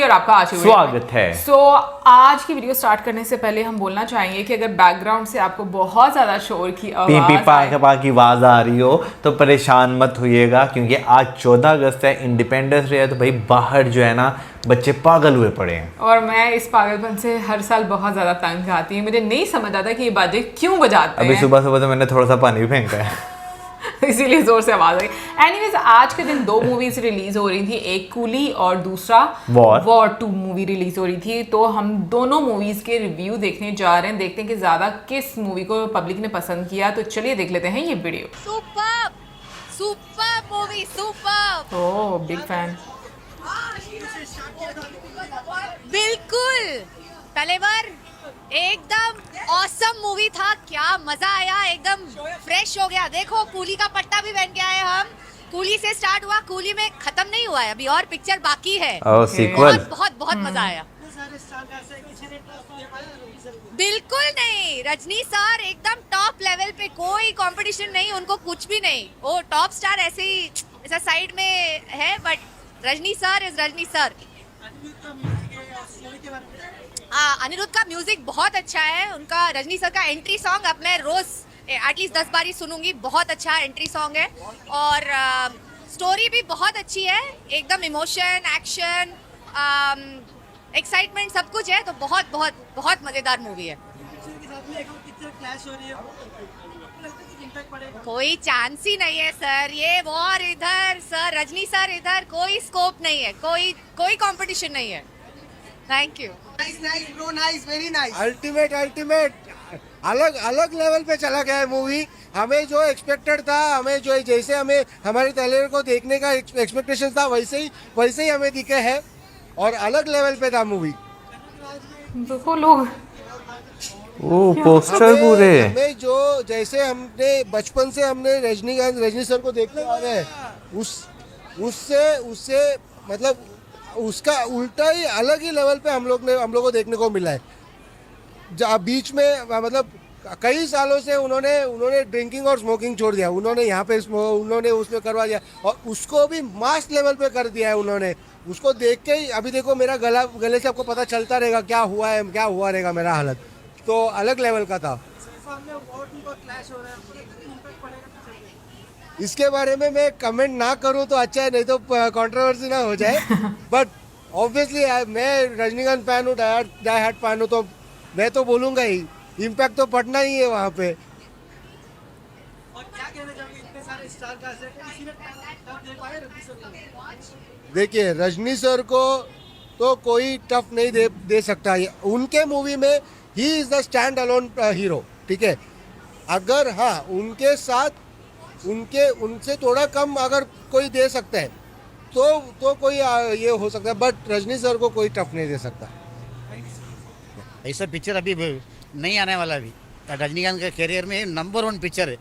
और आपका आज की वीडियो में स्वागत है। सो आज की वीडियो स्टार्ट करने से पहले हम बोलना चाहेंगे कि अगर बैकग्राउंड से आपको बहुत ज़्यादा शोर की पी आवाज़ आए, पा की आवाज़ आ रही हो तो परेशान मत होइएगा, क्योंकि आज 14 अगस्त है, इंडिपेंडेंस डे है। तो भाई बाहर जो है ना बच्चे पागल हुए पड़े हैं। और मैं इस पागलपन से हर साल बहुत ज़्यादा तंग आती है। मुझे नहीं समझ आता कि ये बाजे क्यों बजाते अभी हैं। सुबह सुबह तो मैंने थोड़ा सा पानी भी फेंका है। इसीलिए जोर से आवाज आई। एनीवेज, आज के दिन दो मूवीज रिलीज हो रही थी, एक कूली और दूसरा वॉर 2 मूवी रिलीज हो रही थी। तो हम दोनों मूवीज के रिव्यू देखने जा रहे हैं, देखते हैं कि ज्यादा किस मूवी को पब्लिक ने पसंद किया। तो चलिए देख लेते हैं ये video. Super movie, super. Oh, big fan. बिल्कुल तलेवर, एकदम ऑसम मूवी था। क्या मजा आया, एकदम फ्रेश हो गया। देखो कूली का पट्टा भी पहन के आए हम। कूली से स्टार्ट हुआ, कूली में खत्म नहीं हुआ है, अभी और पिक्चर बाकी है। सीक्वल। बहुत बहुत बहुत मजा आया। बिल्कुल नहीं, रजनी सर एकदम टॉप लेवल पे, कोई कंपटीशन नहीं, उनको कुछ भी नहीं। वो टॉप स्टार ऐसे ही ऐसा साइड में है, but Rajni sir is Rajni sir. Anirudh का म्यूजिक बहुत अच्छा है। उनका रजनी सर का एंट्री सॉन्ग अब मैं रोज एटलीस्ट 10 बार ही सुनूंगी। बहुत अच्छा एंट्री सॉन्ग है और स्टोरी भी बहुत अच्छी है। एकदम इमोशन, एक्शन, एक्साइटमेंट सब कुछ है। तो बहुत बहुत बहुत मजेदार मूवी है। कोई चांस ही नहीं है सर। ये वॉर इधर, सर रजनी सर इधर, कोई स्कोप नहीं है, कोई कंपटीशन नहीं है। Thank you. Nice bro, nice, very nice. Ultimate अलग अलग लेवल पे चला गया है मूवी। हमें जो एक्सपेक्टेड था, हमें जो जैसे हमें हमारे ट्रेलर को देखने का एक्सपेक्टेशन था, वैसे ही हमें दिखे है और अलग लेवल पे था मूवी। देखो लोग, पोस्टर पूरे हमें जो जैसे हमने बचपन से हमने रजनी सर को देखते आ रहे हैं, उससे मतलब उसका उल्टा ही अलग ही लेवल पे हम लोग को देखने को मिला है। बीच में मतलब कई सालों से उन्होंने ड्रिंकिंग और स्मोकिंग छोड़ दिया। उन्होंने यहाँ पे उन्होंने उसमें करवा दिया और उसको भी मास लेवल पे कर दिया है उन्होंने। उसको देख के ही अभी देखो मेरा गले से आपको पता चलता रहेगा क्या हुआ रहेगा मेरा हालत। तो अलग लेवल का था। इसके बारे में मैं कमेंट ना करूं तो अच्छा है, नहीं तो कंट्रोवर्सी ना हो जाए। बट ऑब्वियसली मैं रजनीकांत फैन हूँ, डाई हार्ट फैन हूँ, तो मैं तो बोलूँगा ही इम्पैक्ट तो पड़ना ही है वहाँ पे। देखिए रजनी सर को तो कोई टफ नहीं दे सकता। उनके मूवी में he is the stand alone hero, ठीक है। अगर हाँ उनके साथ उनसे थोड़ा कम अगर कोई दे सकता है तो कोई ये हो सकता है, बट रजनी सर को कोई टफ नहीं दे सकता। ऐसा पिक्चर अभी नहीं आने वाला। अभी रजनीकांत के करियर में नंबर 1 पिक्चर है।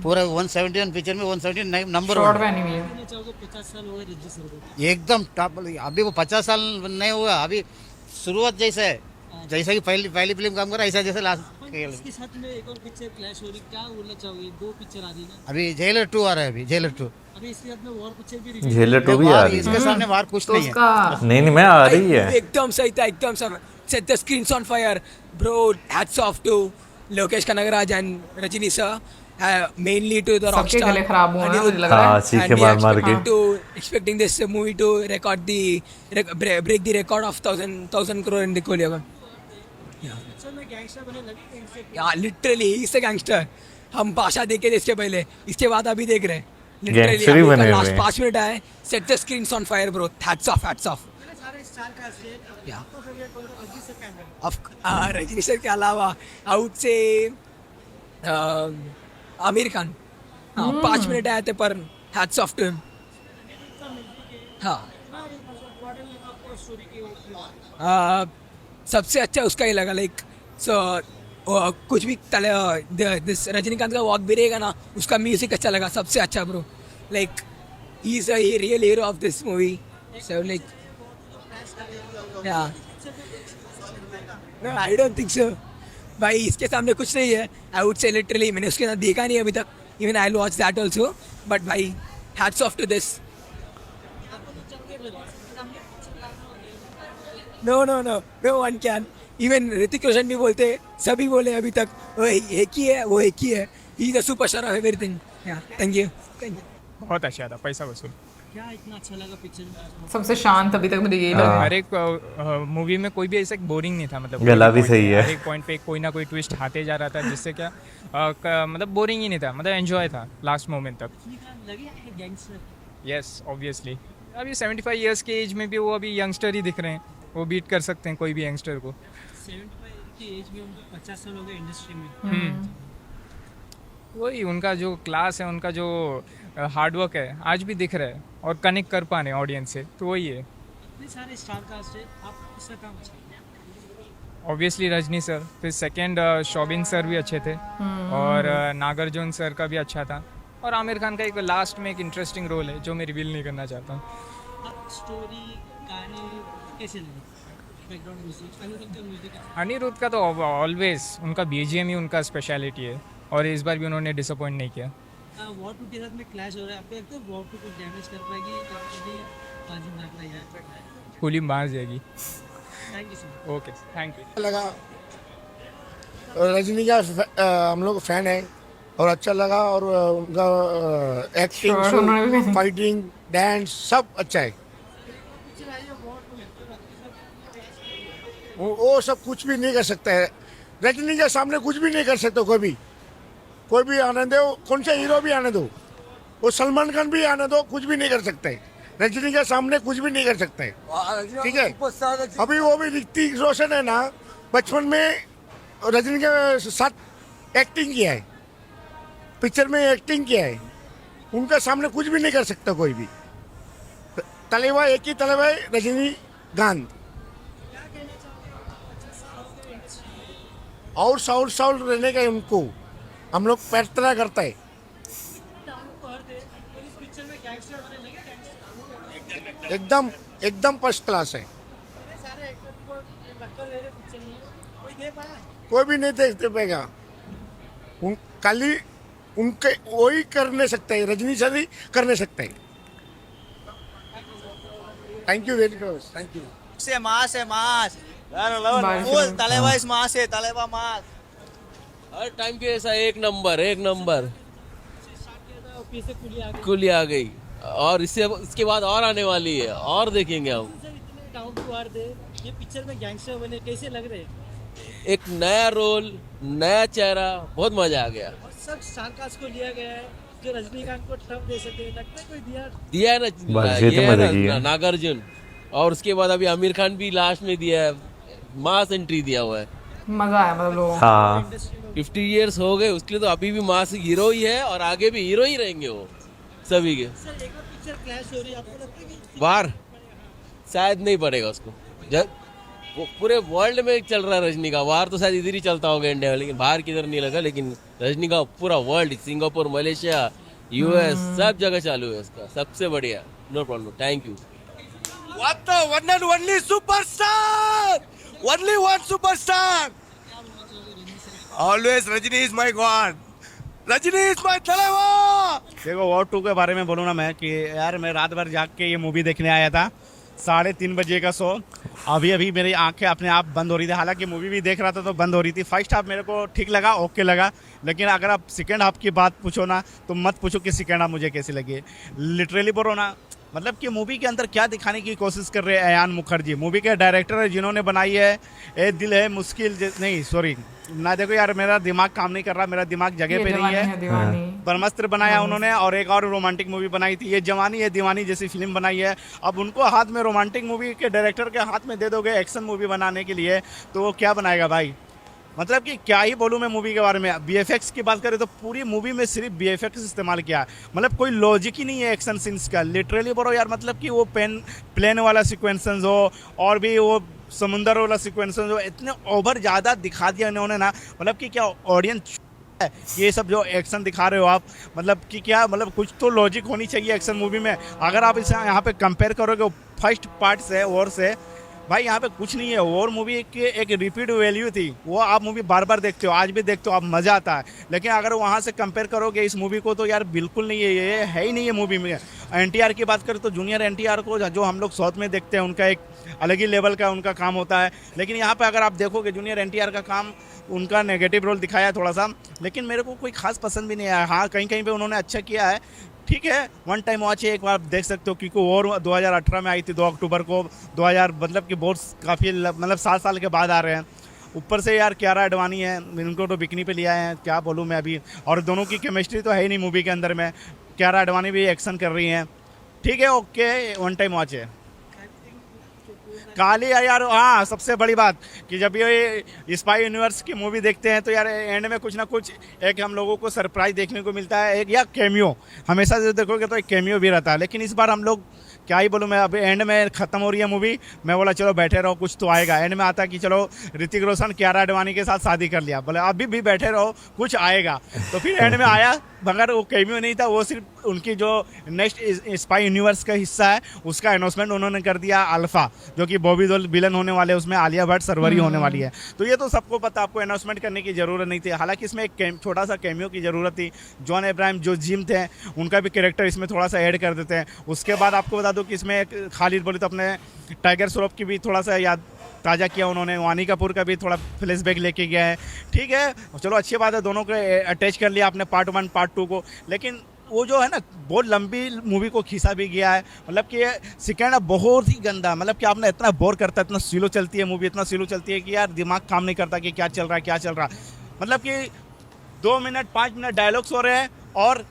पूरा 171 पिक्चर में 170 नंबर 1 एकदम टॉप। अभी वो 50 साल नहीं हुआ, अभी शुरुआत जैसा है, जैसा कि पहली फिल्म काम करा ऐसा जैसे लास्ट। इसके साथ में एक और पिक्चर क्लैश हो रही, क्या बोलना चाहोगे? 2 पिक्चर आ रही है अभी जेलर 2 आ रहा है। अभी जेलर 2, अभी इसके साथ में वॉर पिक्चर भी जेलर 2 भी आ रही है। इसके सामने वार कुछ तो नहीं है। उसका नहीं मैं आ रही है। एकदम सही था, एकदम sir. Set the screens on fire bro. Hats off to Lokesh Kanagaraj and Rajni sir, mainly to the सबके rockstar गले खराब हुए हैं मुझे लग रहा हाँ, है। सीखे and we मार के expecting to expecting this movie to record break the record of 1000 crore in the Korea. Gangster बने लगे। Yeah, literally he is a gangster. हम भाषा देखे थे इसके पहले, इसके बाद अभी देख रहे हैं। Gangster ही बने हुए लास्ट हैं। 5 मिनट आए, set the screens on fire bro. Hats off. Yeah. Rajni sir के अलावा आउट से आमिर खान 5 मिनट आए थे, पर हैट्स ऑफ टू हिम। हाँ, सबसे अच्छा उसका ही लगा। लाइक कुछ भी दिस रजनीकांत का वॉक भी रहेगा ना, उसका म्यूजिक अच्छा लगा, सबसे अच्छा bro. Like he is a real hero of this movie. So like no, I don't think so भाई, इसके सामने कुछ नहीं है। आई वुड से लिटरली मैंने उसके साथ देखा नहीं अभी तक। Even I will watch that also, but भाई hats off to this. No no no no one can, even Hrithik Roshan भी बोलते, सभी बोले अभी तक वो एक ही है, वो एक ही है, he the superstar of everything. Thank you. बहुत अच्छा था, पैसा वसूल। क्या इतना अच्छा लगा पिक्चर में? सबसे शांत अभी तक मुझे यही लगा। हर एक मूवी में कोई भी ऐसा बोरिंग नहीं था, मतलब गला कोई भी point सही पे, है। हर एक पॉइंट पे कोई ना कोई ट्विस्ट आते जा रहा था, जिससे क्या मतलब बोरिंग ही नहीं था, मतलब एंजॉय था लास्ट मोमेंट तक। लगे कि गैंगस्टर यस ऑब्वियसली, अभी 75 इयर्स के एज में भी वो अभी यंगस्टर ही दिख रहे हैं, वो बीट कर सकते हैं कोई भी यंगस्टर को। 75 की एज में उनको 50 साल हो गए इंडस्ट्री में। वही उनका जो क्लास है, उनका जो हार्डवर्क है आज भी दिख रहा है और कनेक्ट कर पा रहे हैं ऑडियंस से, तो वही है। इतने सारे स्टार कास्ट है, आप किसका काम अच्छा है? ऑब्वियसली रजनी सर, फिर सेकंड शोबिन सर भी अच्छे थे, और नागार्जुन सर का भी अच्छा था, और आमिर खान का एक लास्ट में एक इंटरेस्टिंग रोल है जो मैं रिवील नहीं करना चाहता हूँ। आप स्टोरी कहानी कैसे लगी? बैकग्राउंड म्यूजिक, अनिरुद्ध का म्यूजिक अनिरुद्ध का तो ऑलवेज उनका बीजीएम ही उनका स्पेशलिटी है, और इस बार भी उन्होंने डिसअपॉइंट नहीं किया। वॉर 2 के साथ में क्लैश हो रहा है, आपको लगता है वॉर 2 कुछ डैमेज कर पाएगी या बाजी मार पाएगी? गोली मार जाएगी। Thank you so much. Okay, thank you. लगा रजनी का हम लोग फैन है और अच्छा लगा, और उनका Sure, उन्होंने भी एक्टिंग, कहा। फाइटिंग, डांस सब अच्छा है। वो सब कुछ भी नहीं कर सकता है, रजनी के सामने कुछ भी नहीं कर सकता कोई भी आने दो, कौन सा हीरो भी आने दो, वो सलमान खान भी आने दो, कुछ भी नहीं कर सकते। रजनी के सामने कुछ भी नहीं कर सकते, ठीक है। अभी वो भी ऋतिक रोशन है ना, बचपन में रजनी के साथ एक्टिंग किया है, पिक्चर में एक्टिंग किया है, उनके सामने कुछ भी नहीं कर सकता कोई भी। तलेवा एक ही तलेवा है, रजनीकांत। और साउल रहने का है उनको, हम लोग प्रार्थना करते हैं। एकदम फर्स्ट क्लास है, कोई भी नहीं देखते पाएगा। खाली उनके वही करने सकते हैं, रजनी सर ही करने सकते हैं। Thank you very much, thank you. से मास है मास, बारिश फुल में- तलेवा इस मास है, तलेवा मास। हर टाइम के ऐसा एक नंबर पीछे कुली आ गई। कुली आ गई, और इसके बाद और आने वाली है, और देखेंगे हम। सर इतने डाउन टू अर्थ है, ये पिक्चर में गैंगस्टर बने, कैसे लग रहे हैं? एक नया रोल, नया चेहरा, बहुत मजा आ गया। और सब स्टार कास्ट को लिया गया है जो रजनीकांत को टफ दे सके, लगता है कोई दिया है ना, बस ये तो है मजा ना, की है। नागार्जुन, और उसके बाद अभी आमिर खान भी लास्ट में दिया है, मास एंट्री दिया हुआ है। मजा आया मतलब लोगों को। हाँ 50 इयर्स हो गए उसके लिए, तो अभी भी मास हीरो ही है, और आगे भी हीरो ही रहेंगे वो सभी के। सर एक और पिक्चर क्लैश हो रही है, आपको लगता है कि बाहर शायद नहीं पड़ेगा उसको, जब वो पूरे वर्ल्ड में चल रहा है रजनी का वार, तो शायद इधर ही चलता होगा इंडिया में, लेकिन बाहर किधर नहीं लगा। लेकिन रजनी का पूरा वर्ल्ड, सिंगापुर, मलेशिया, यूएस, सब जगह चालू है उसका, सबसे बढ़िया। No problem, thank you. What the one and only superstar, only one superstar. Always Rajini is my god, Rajini is my तलेवा। देखो वॉर 2 के बारे में बोलूँ ना मैं, कि यार मैं रात भर जाग के ये मूवी देखने आया था, 3:30 बजे का शो। अभी मेरी आंखें अपने आप बंद हो रही थी, हालांकि मूवी भी देख रहा था तो बंद हो रही थी। फर्स्ट हाफ मेरे को ठीक लगा, ओके लगा, लेकिन अगर आप सेकेंड हाफ की बात पूछो ना, तो मत पूछो कि सेकेंड हाफ मुझे कैसी लगी। लिटरली बोलो ना, मतलब कि मूवी के अंदर क्या दिखाने की कोशिश कर रहे हैं अयान मुखर्जी, मूवी के डायरेक्टर है जिन्होंने बनाई है ए दिल है मुश्किल, नहीं सॉरी ना, देखो यार मेरा दिमाग काम नहीं कर रहा, मेरा दिमाग जगह ये पे नहीं दीवानी है। है दीवानी। ब्रह्मास्त्र बनाया उन्होंने, और एक और रोमांटिक मूवी बनाई थी, ये जवानी है दीवानी जैसी फिल्म बनाई है। अब उनको हाथ में रोमांटिक मूवी के डायरेक्टर के हाथ में दे दोगे एक्शन मूवी बनाने के लिए, तो वो क्या बनाएगा भाई? मतलब कि क्या ही बोलूँ मैं मूवी के बारे में। बीएफएक्स की बात करें तो पूरी मूवी में सिर्फ बीएफएक्स इस्तेमाल किया, मतलब कोई लॉजिक ही नहीं है एक्शन सीन्स का। लिटरली बोलो यार, मतलब कि वो प्लेन वाला सिक्वेंसेस हो, और भी वो समुंदर वाला सिक्वेंसेस हो, इतने ओवर ज़्यादा दिखा दिया इन्होंने ना, मतलब कि क्या ऑडियंस ये सब जो एक्शन दिखा रहे हो आप, मतलब कि क्या, मतलब कुछ तो लॉजिक होनी चाहिए एक्शन मूवी में। अगर आप इसे यहाँ पे कंपेयर करोगे फर्स्ट पार्ट से और से, भाई यहाँ पे कुछ नहीं है। और मूवी की एक रिपीट वैल्यू थी, वो आप मूवी बार बार देखते हो, आज भी देखते हो, आप मज़ा आता है। लेकिन अगर वहाँ से कंपेयर करोगे इस मूवी को तो यार बिल्कुल नहीं है, ये है ही नहीं है मूवी में। एनटीआर की बात करें तो जूनियर एनटीआर को जो हम लोग साउथ में देखते हैं उनका एक अलग ही लेवल का उनका काम होता है। लेकिन यहाँ पे अगर आप देखोगे जूनियर एनटीआर का काम, उनका नेगेटिव रोल दिखाया है थोड़ा सा, लेकिन मेरे को कोई खास पसंद भी नहीं आया। हाँ, कहीं कहीं पे उन्होंने अच्छा किया है, ठीक है, वन टाइम वॉच है, एक बार देख सकते हो। क्योंकि और 2018 में आई थी 2 अक्टूबर को, 2000 मतलब कि बहुत काफ़ी मतलब 7 साल के बाद आ रहे हैं। ऊपर से यार कियारा आडवाणी है, इनको तो बिकनी पे लिया है, क्या बोलूँ मैं अभी। और दोनों की केमिस्ट्री तो है ही नहीं मूवी के अंदर में। कियारा आडवाणी भी एक्शन कर रही हैं, ठीक है, ओके, वन टाइम वॉच है। काली यार, हाँ, सबसे बड़ी बात कि जब ये स्पाई यूनिवर्स की मूवी देखते हैं तो यार एंड में कुछ ना कुछ एक हम लोगों को सरप्राइज देखने को मिलता है, एक या कैमियो। हमेशा जो देखोगे तो एक कैमियो भी रहता है, लेकिन इस बार हम लोग क्या ही बोलूँ मैं, अब एंड में ख़त्म हो रही है मूवी, मैं बोला चलो बैठे रहो, कुछ तो आएगा। एंड में आता कि चलो ऋतिक रोशन कियारा आडवाणी के साथ शादी कर लिया, बोले अभी भी बैठे रहो, कुछ आएगा। तो फिर एंड में आया, मगर वो कैमियो नहीं था, वो सिर्फ उनकी जो नेक्स्ट स्पाई यूनिवर्स का हिस्सा है उसका अनाउंसमेंट उन्होंने कर दिया, अल्फा, जो कि बॉबी देओल विलन होने वाले, उसमें आलिया भट्ट सर्वरी होने वाली है। तो ये तो सबको पता, आपको अनाउंसमेंट करने की ज़रूरत नहीं थी। हालांकि इसमें एक छोटा सा कैमियो की ज़रूरत थी। जॉन अब्राहम जो जिम थे, उनका भी कैरेक्टर इसमें थोड़ा सा ऐड कर देते हैं। उसके बाद आपको बता दूँ कि इसमें खालिद बोले तो अपने टाइगर श्रॉफ की भी थोड़ा सा याद ताज़ा किया उन्होंने, वानी कपूर का भी थोड़ा फ्लैशबैक लेके गया है, ठीक है, चलो अच्छी बात है, दोनों को अटैच कर लिया आपने पार्ट 1 पार्ट 2 को। लेकिन वो जो है ना, बहुत लंबी मूवी को खींचा भी गया है, मतलब कि सेकेंड बहुत ही गंदा, मतलब कि आपने इतना बोर करता है, इतना स्लो चलती है मूवी, इतना स्लो चलती है कि यार दिमाग काम नहीं करता कि क्या चल रहा है क्या चल रहा है। मतलब कि 2 मिनट 5 मिनट डायलॉग्स हो रहे हैं और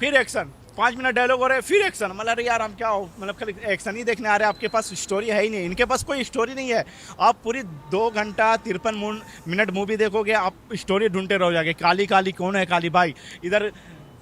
फिर एक्शन, 5 मिनट डायलॉग हो रहे हैं फिर एक्शन। मतलब यार हम क्या मतलब खाली एक्शन ही देखने आ रहे हैं, आपके पास स्टोरी है ही नहीं, इनके पास कोई स्टोरी नहीं है। आप पूरी 2 घंटा 53 मिनट मूवी देखोगे, आप स्टोरी ढूंढते रह जाओगे, काली काली कौन है काली भाई। इधर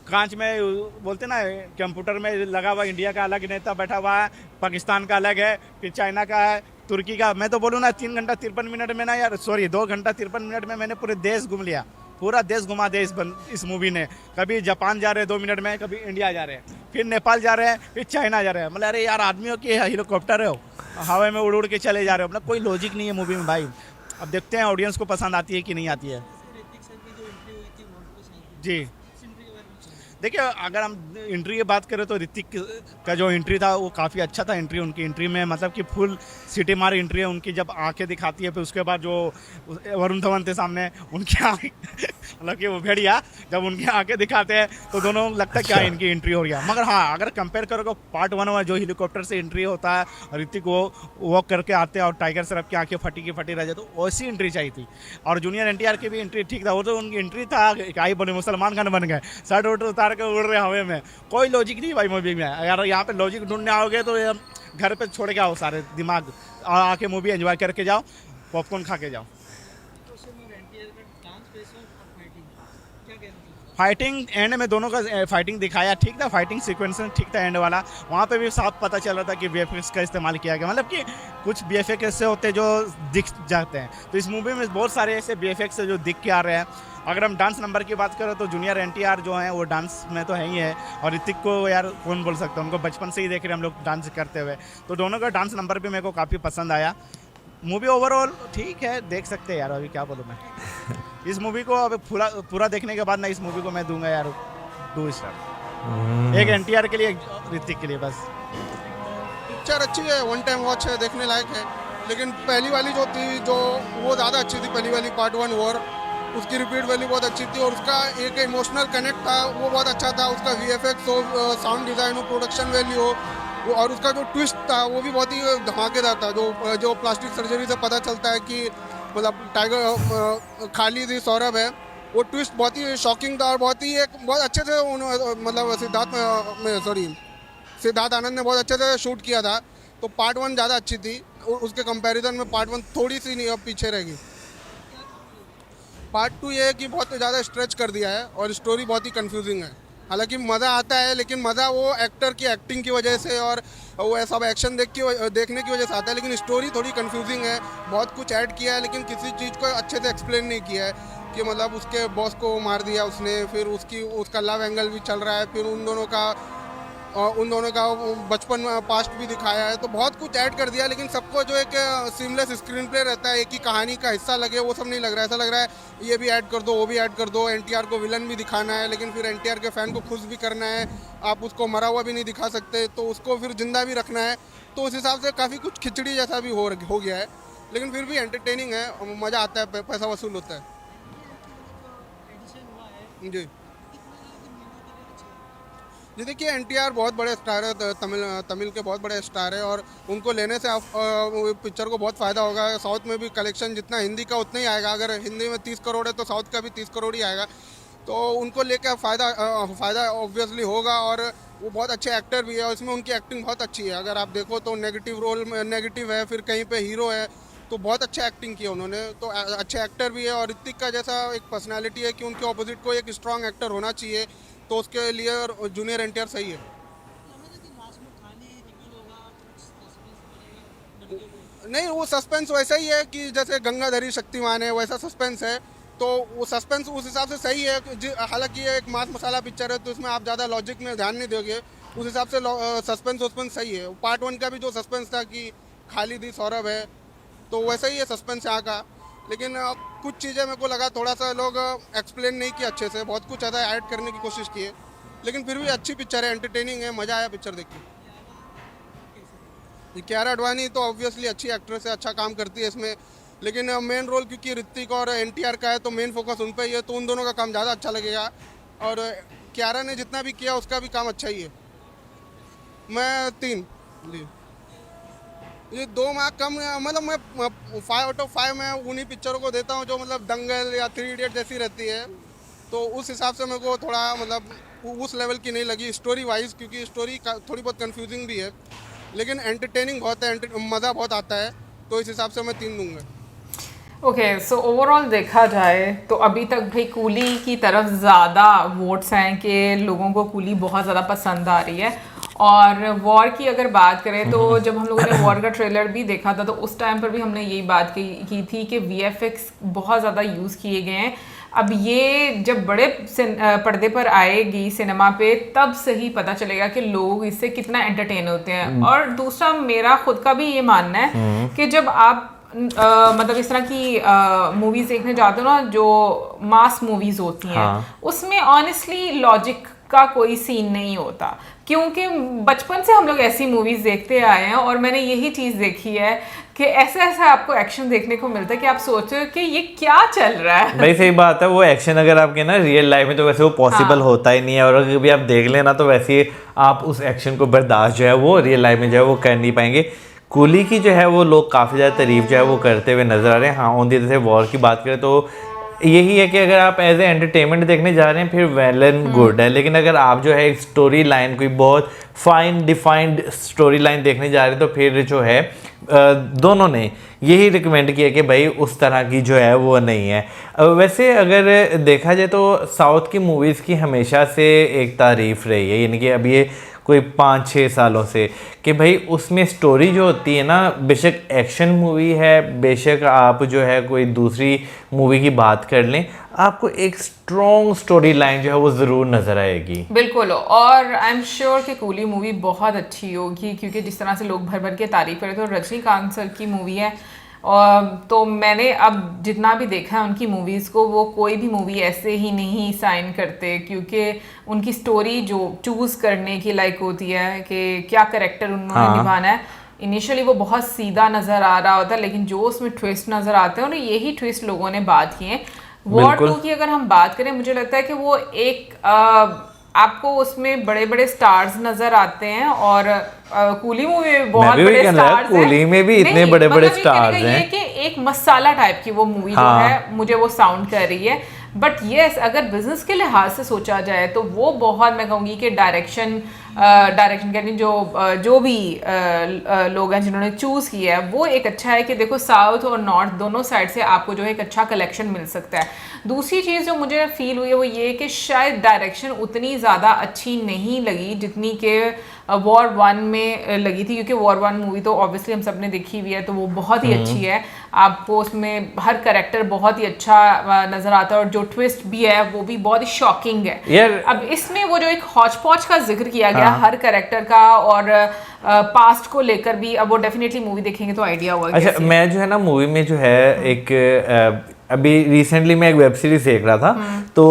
कांच में बोलते ना, कंप्यूटर में लगा हुआ इंडिया का अलग नेता बैठा हुआ है, पाकिस्तान का अलग है, फिर चाइना का है, तुर्की का। मैं तो बोलूँ ना 3 घंटा 53 मिनट में ना यार, सॉरी 2 घंटा 53 मिनट में मैंने पूरे देश घूम लिया, पूरा देश घुमा दे इस मूवी ने। कभी जापान जा रहे हैं 2 मिनट में, कभी इंडिया जा रहे हैं, फिर नेपाल जा रहे हैं, फिर चाइना जा रहे हैं। मतलब अरे यार आदमियों की हेलीकॉप्टर हो, हवा में उड़ उड़ के चले जा रहे हो, मतलब कोई लॉजिक नहीं है मूवी में भाई। अब देखते हैं ऑडियंस को पसंद आती है कि नहीं आती है। जी देखिए, अगर हम एंट्री की बात करें तो ऋतिक का जो एंट्री था वो काफ़ी अच्छा था। एंट्री उनकी एंट्री में मतलब कि फुल सिटी मार एंट्री है उनकी, जब आंखें दिखाती है, फिर उसके बाद जो वरुण धवन थे सामने, उनकी आँखें मतलब कि वो भेड़िया जब उनकी आंखें दिखाते हैं तो दोनों लगता है क्या इनकी एंट्री हो रही है। मगर हाँ, अगर कंपेयर करोगे पार्ट 1 में जो हेलीकॉप्टर से एंट्री होता है, ऋतिक वो वॉक करके आते हैं और टाइगर श्रॉफ की आंखें फटी की फटी रह जाए, तो वैसी एंट्री चाहिए थी। और जूनियर एनटीआर की भी एंट्री ठीक था, वो तो उनकी एंट्री था, क्या ही बोले, मुसलमान खान बन गए, शर्ट वर्ट उतार के उड़ रहे हवे में, कोई लॉजिक नहीं भाई मूवी में। अगर यहाँ पे लॉजिक ढूंढने आओगे तो घर पे छोड़ के आओ सारे दिमाग, और आके मूवी एंजॉय करके जाओ, पॉपकॉर्न खा के जाओ। फाइटिंग एंड में दोनों का फाइटिंग दिखाया, ठीक था, फाइटिंग सीक्वेंस ठीक था एंड वाला। वहाँ पे भी साफ पता चल रहा था कि वीएफएक्स का इस्तेमाल किया गया, मतलब कि कुछ वीएफएक्स ऐसे होते हैं जो दिख जाते हैं, तो इस मूवी में बहुत सारे ऐसे वीएफएक्स जो दिख के आ रहे हैं। अगर हम डांस नंबर की बात करें तो जूनियर एनटीआर जो हैं वो डांस में तो है ही है, और ऋतिक को यार कौन बोल सकता है, उनको बचपन से ही देख रहे हम लोग डांस करते हुए, तो दोनों का डांस नंबर भी मेरे को काफ़ी पसंद आया। मूवी ओवरऑल ठीक है, देख सकते हैं यार, अभी क्या बोलूँ मैं। इस मूवी को अब पूरा देखने के बाद ना इस मूवी को मैं दूंगा यार 2 स्टार, एक एनटीआर के लिए, एक ऋतिक के लिए बस। पिक्चर अच्छी है, 1 टाइम वॉच है, देखने लायक है। लेकिन पहली वाली जो थी जो वो ज़्यादा अच्छी थी, पहली वाली पार्ट 1 वॉर, उसकी रिपीट वैल्यू बहुत अच्छी थी, और उसका एक इमोशनल कनेक्ट था वो बहुत अच्छा था। उसका वीएफएक्स हो, साउंड डिज़ाइन हो, प्रोडक्शन वैल्यू हो, और उसका जो ट्विस्ट था वो भी बहुत ही धमाकेदार था। जो प्लास्टिक सर्जरी से पता चलता है कि मतलब टाइगर खालिद सौरभ है, वो ट्विस्ट बहुत ही शॉकिंग था और बहुत अच्छे से मतलब सिद्धार्थ आनंद ने बहुत अच्छे से शूट किया था। तो पार्ट 1 ज़्यादा अच्छी थी, उसके कंपैरिजन में पार्ट 1 थोड़ी सी पीछे रहेगी। पार्ट 2 ये है कि बहुत ज़्यादा स्ट्रेच कर दिया है और स्टोरी बहुत ही कंफ्यूजिंग है। हालांकि मज़ा आता है, लेकिन मज़ा वो एक्टर की एक्टिंग की वजह से और वो सब एक्शन देखने की वजह से आता है, लेकिन स्टोरी थोड़ी कंफ्यूजिंग है। बहुत कुछ ऐड किया है लेकिन किसी चीज़ को अच्छे से एक्सप्लेन नहीं किया है, कि मतलब उसके बॉस को मार दिया उसने, फिर उसका लव एंगल भी चल रहा है, फिर उन दोनों का उन दोनों का बचपन पास्ट भी दिखाया है, तो बहुत कुछ ऐड कर दिया, लेकिन सबको जो एक सीमलेस स्क्रीन प्ले रहता है, एक ही कहानी का हिस्सा लगे, वो सब नहीं लग रहा है। ऐसा लग रहा है ये भी ऐड कर दो, वो भी ऐड कर दो, एनटीआर को विलन भी दिखाना है, लेकिन फिर एनटीआर के फैन को खुश भी करना है, आप उसको मरा हुआ भी नहीं दिखा सकते, तो उसको फिर जिंदा भी रखना है, तो उस हिसाब से काफ़ी कुछ खिचड़ी जैसा भी हो गया है, लेकिन फिर भी एंटरटेनिंग है, मज़ा आता है, पैसा वसूल होता है जी। देखिए एनटीआर बहुत बड़े स्टार है, तमिल के बहुत बड़े स्टार है, और उनको लेने से पिक्चर को बहुत फ़ायदा होगा। साउथ में भी कलेक्शन जितना हिंदी का उतना ही आएगा, अगर हिंदी में 30 करोड़ है तो साउथ का भी 30 करोड़ ही आएगा, तो उनको लेकर फ़ायदा ऑब्वियसली होगा। और वो बहुत अच्छे एक्टर भी है, और इसमें उनकी एक्टिंग बहुत अच्छी है। अगर आप देखो तो नेगेटिव रोल में नेगेटिव है, फिर कहीं पे हीरो है, तो बहुत अच्छा एक्टिंग किया उन्होंने, तो अच्छे एक्टर भी है। और ऋतिक का जैसा एक पर्सनालिटी है कि उनके ऑपोजिट को एक स्ट्रॉन्ग एक्टर होना चाहिए, तो उसके लिए जूनियर एनटीआर सही है। नहीं, वो सस्पेंस वैसा ही है कि जैसे गंगाधरी शक्तिमान है, वैसा सस्पेंस है, तो वो सस्पेंस उस हिसाब से सही है। हालांकि ये एक मास मसाला पिक्चर है, तो इसमें आप ज़्यादा लॉजिक में ध्यान नहीं दोगे, उस हिसाब से सस्पेंस सही है। पार्ट 1 का भी जो सस्पेंस था कि खालिद ही सौरभ है, तो वैसा ही है सस्पेंस यहाँ का। लेकिन कुछ चीज़ें मेरे को लगा थोड़ा सा लोग एक्सप्लेन नहीं किया अच्छे से, बहुत कुछ ज़्यादा ऐड करने की कोशिश की है, लेकिन फिर भी अच्छी पिक्चर है, एंटरटेनिंग है, मज़ा आया पिक्चर देख के। कियारा आडवाणी तो ऑब्वियसली अच्छी एक्ट्रेस है, अच्छा काम करती है इसमें, लेकिन मेन रोल क्योंकि ऋतिक और एनटीआर का है, तो मेन फोकस उन पर ही है, तो उन दोनों का काम ज़्यादा अच्छा लगेगा। और कियारा ने जितना भी किया उसका भी काम अच्छा ही है। मैं 3 जी, ये 2 मार्क कम, मतलब मैं 5 आउट ऑफ 5 मैं उन्हीं पिक्चरों को देता हूँ जो मतलब दंगल या 3 इडियट जैसी रहती है, तो उस हिसाब से मेरे को थोड़ा मतलब उस लेवल की नहीं लगी स्टोरी वाइज, क्योंकि स्टोरी थोड़ी बहुत कंफ्यूजिंग भी है, लेकिन एंटरटेनिंग बहुत है, मज़ा बहुत आता है, तो इस हिसाब से मैं 3 दूंगा। ओके, सो ओवरऑल देखा जाए तो अभी तक भाई कूली की तरफ ज़्यादा वोट्स हैं कि लोगों को कूली बहुत ज़्यादा पसंद आ रही है। और वॉर की अगर बात करें तो जब हम लोगों ने वॉर का ट्रेलर भी देखा था, तो उस टाइम पर भी हमने यही बात की थी कि VFX बहुत ज़्यादा यूज़ किए गए हैं। अब ये जब बड़े पर्दे पर आएगी सिनेमा पे, तब सही पता चलेगा कि लोग इससे कितना एंटरटेन होते हैं। और दूसरा मेरा खुद का भी ये मानना है कि जब आप मतलब इस तरह की मूवीज़ देखने जाते हो ना, जो मास मूवीज़ होती हैं, उसमें ऑनेस्टली लॉजिक का कोई सीन नहीं होता, क्योंकि बचपन से हम लोग ऐसी मूवीज़ देखते आए हैं, और मैंने यही चीज़ देखी है कि ऐसा आपको एक्शन देखने को मिलता है कि आप सोचो कि ये क्या चल रहा है। भाई सही बात है, वो एक्शन अगर आपके ना रियल लाइफ में तो वैसे वो पॉसिबल होता ही नहीं है, और अगर भी आप देख लेना तो वैसे आप उस एक्शन को बर्दाश्त जो है वो रियल लाइफ में जो है वो कर नहीं पाएंगे। कूली की जो है वो लोग काफ़ी ज़्यादा तारीफ जो है वो करते हुए नज़र आ रहे हैं। हाँ, ऑन दी जैसे वॉर की बात करें तो यही है कि अगर आप एज ए एंटरटेनमेंट देखने जा रहे हैं फिर वेल एंड गुड है, लेकिन अगर आप जो है एक स्टोरी लाइन कोई बहुत फाइन डिफाइंड स्टोरी लाइन देखने जा रहे हैं, तो फिर जो है दोनों ने यही रिकमेंड किया कि भाई उस तरह की जो है वो नहीं है। वैसे अगर देखा जाए तो साउथ की मूवीज़ की हमेशा से एक तारीफ़ रही है, यानी कि अब ये कोई 5-6 सालों से, कि भाई उसमें स्टोरी जो होती है ना, बेशक एक्शन मूवी है, बेशक आप जो है कोई दूसरी मूवी की बात कर लें, आपको एक स्ट्रॉन्ग स्टोरी लाइन जो है वो ज़रूर नज़र आएगी। बिल्कुल, और आई एम श्योर कि कूली मूवी बहुत अच्छी होगी, क्योंकि जिस तरह से लोग भर भर के तारीफ करे, तो रजनीकांत सर की मूवी है, और तो मैंने अब जितना भी देखा है उनकी मूवीज़ को, वो कोई भी मूवी ऐसे ही नहीं साइन करते, क्योंकि उनकी स्टोरी जो चूज़ करने की लाइक होती है कि क्या कैरेक्टर उन्होंने निभाना है। इनिशियली वो बहुत सीधा नज़र आ रहा होता है, लेकिन जो उसमें ट्विस्ट नज़र आते हैं, और यही ट्विस्ट लोगों ने बात किए। वॉर 2 की अगर हम बात करें, मुझे लगता है कि वो एक आपको उसमें बड़े बड़े स्टार्स नजर आते हैं, और कूली मूवी में बहुत बड़े स्टार्स हैं। कूली में भी इतने बड़े बड़े स्टार्स हैं, ये कि एक मसाला टाइप की वो मूवी जो है मुझे वो साउंड कर रही है। बट यस, अगर बिजनेस के लिहाज से सोचा जाए तो वो बहुत, मैं कहूँगी कि डायरेक्शन कहनी जो भी लोग हैं जिन्होंने चूज़ किया है, वो एक अच्छा है कि देखो साउथ और नॉर्थ दोनों साइड से आपको जो है एक अच्छा कलेक्शन मिल सकता है। दूसरी चीज़ जो मुझे फील हुई है वो ये कि शायद डायरेक्शन उतनी ज़्यादा अच्छी नहीं लगी जितनी कि वॉर 1 में लगी थी, क्योंकि वॉर 1 मूवी तो ऑब्वियसली हम सब ने देखी हुई है, तो वो बहुत ही अच्छी है। आपको उसमें हर कैरेक्टर बहुत ही अच्छा नजर आता है और जो ट्विस्ट भी है वो भी बहुत ही शॉकिंग है यार अब इसमें वो जो एक हॉच पॉच का जिक्र किया गया हर कैरेक्टर का और पास्ट को लेकर भी, अब वो डेफिनेटली मूवी देखेंगे तो आइडिया होगा। अच्छा मैं जो है ना मूवी में जो है एक अभी रिसेंटली मैं एक वेब सीरीज देख रहा था तो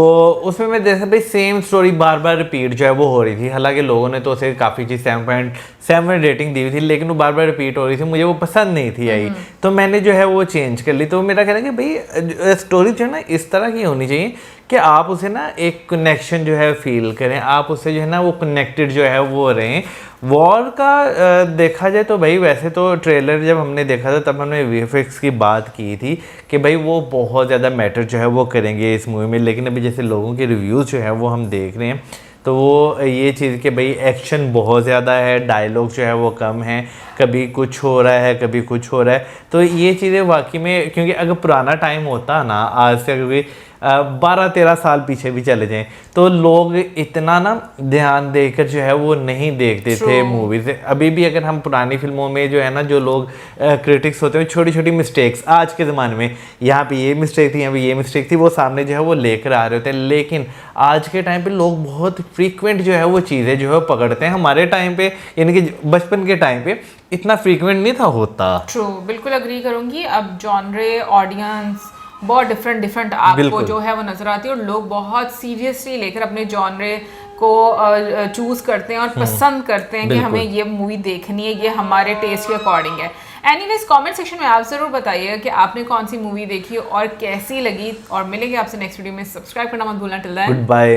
उसमें मैं देखा भाई सेम स्टोरी बार बार रिपीट जो है वो हो रही थी। हालांकि लोगों ने तो उसे काफ़ी चीज़ 7.7 रेटिंग दी हुई थी लेकिन वो बार बार रिपीट हो रही थी, मुझे वो पसंद नहीं थी आई तो मैंने जो है वो चेंज कर ली। तो मेरा कहना है कि भाई स्टोरी जो है ना इस तरह की होनी चाहिए कि आप उसे ना एक कनेक्शन जो है फील करें, आप उससे जो है ना वो कनेक्टेड जो है वो रहें। वॉर का देखा जाए तो भाई वैसे तो ट्रेलर जब हमने देखा था तब हमने वीएफएक्स की बात की थी कि भाई वो बहुत ज़्यादा मैटर जो है वो करेंगे इस मूवी में, लेकिन अभी जैसे लोगों के रिव्यूज़ जो है वो हम देख रहे हैं तो वो ये चीज़ कि भाई एक्शन बहुत ज़्यादा है, डायलॉग जो है वो कम है, कभी कुछ हो रहा है कभी कुछ हो रहा है। तो ये चीज़ें वाकई में, क्योंकि अगर पुराना टाइम होता ना आज से क्योंकि 12-13 साल पीछे भी चले जाएं तो लोग इतना ना ध्यान देकर जो है वो नहीं देखते थे मूवीज। अभी भी अगर हम पुरानी फिल्मों में जो है ना जो लोग क्रिटिक्स होते हैं छोटी छोटी मिस्टेक्स आज के ज़माने में यहाँ पे ये मिस्टेक थी यहाँ पे ये मिस्टेक थी वो सामने जो है वो लेकर आ रहे होते हैं, लेकिन आज के टाइम पे लोग बहुत फ्रीक्वेंट जो है वो चीज़ें जो है पकड़ते हैं। हमारे टाइम पे यानी कि बचपन के टाइम पे इतना फ्रीक्वेंट नहीं था होता। ट्रू, बिल्कुल अग्री करूंगी। अब जॉनरे ऑडियंस बहुत डिफरेंट आपको जो है वो नजर आती है और लोग बहुत सीरियसली लेकर अपने जॉनरे को चूज करते हैं और पसंद करते हैं कि हमें ये मूवी देखनी है, ये हमारे टेस्ट के अकॉर्डिंग है। एनीवेज कमेंट सेक्शन में आप ज़रूर बताइएगा कि आपने कौन सी मूवी देखी और कैसी लगी और मिलेंगे आपसे नेक्स्ट वीडियो में। सब्सक्राइब करना मत भूलना। Till then good bye.